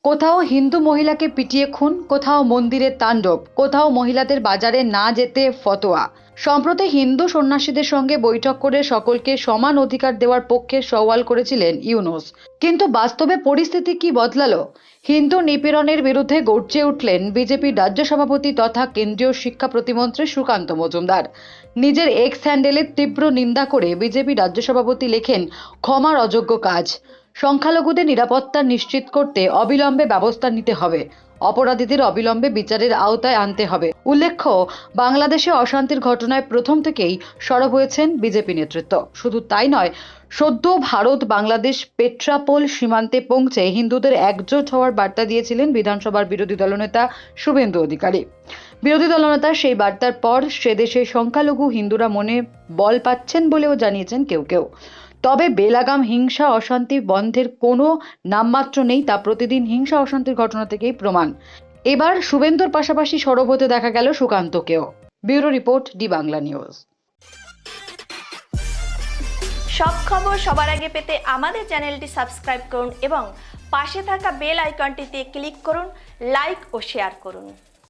কোথাও হিন্দু মহিলাকে পিটিয়ে খুন, কোথাও মন্দিরে তাণ্ডব, কোথাও মহিলাদের বাজারে না যেতে ফতোয়া। সম্প্রতি হিন্দু সন্ন্যাসীদের সঙ্গে বৈঠক করে সকলকে সমান অধিকার দেওয়ার পক্ষে সওয়াল করেছিলেন ইউনূস। কিন্তু বাস্তবে পরিস্থিতি কি বদলালো? হিন্দু নিপীড়নের বিরুদ্ধে গর্জে উঠলেন বিজেপির রাজ্য সভাপতি তথা কেন্দ্রীয় শিক্ষা প্রতিমন্ত্রী সুকান্ত মজুমদার। নিজের এক্স হ্যান্ডেলের তীব্র নিন্দা করে বিজেপি রাজ্য সভাপতি লেখেন, ক্ষমার অযোগ্য কাজ। সংখ্যালঘুদের নিরাপত্তা নিশ্চিত করতে অবিলম্বে ব্যবস্থা নিতে হবে, অপরাধীদের অবিলম্বে বিচারের আওতায় আনতে হবে। উল্লেখ্য, বাংলাদেশে অশান্তির ঘটনায় প্রথম থেকেই সরব হয়েছেন বিজেপি নেতৃত্ব। শুধু তাই নয়, সদ্য ভারত বাংলাদেশ পেট্রাপোল সীমান্তে পৌঁছে হিন্দুদের একজোট হওয়ার বার্তা দিয়েছিলেন বিধানসভার বিরোধী দলনেতা শুভেন্দু অধিকারী। বিরোধী দলনেতা সেই বার্তার পর সে দেশে সংখ্যালঘু হিন্দুরা মনে বল পাচ্ছেন বলেও জানিয়েছেন কেউ কেউ। তবে বেলাগাম হিংসা অশান্তি বন্ধের কোনো নামমাত্র নেই, তা প্রতিদিন হিংসা অশান্তির ঘটনা থেকেই প্রমাণ। এবার শুভেন্দুর পাশাপাশি সরব হতে দেখা গেল সুকান্তকেও। Bureau report, D Bangla news. সব খবর সবার আগে পেতে আমাদের চ্যানেলটি সাবস্ক্রাইব করুন এবং পাশে থাকা বেল আইকনটিতে ক্লিক করুন, লাইক ও শেয়ার করুন।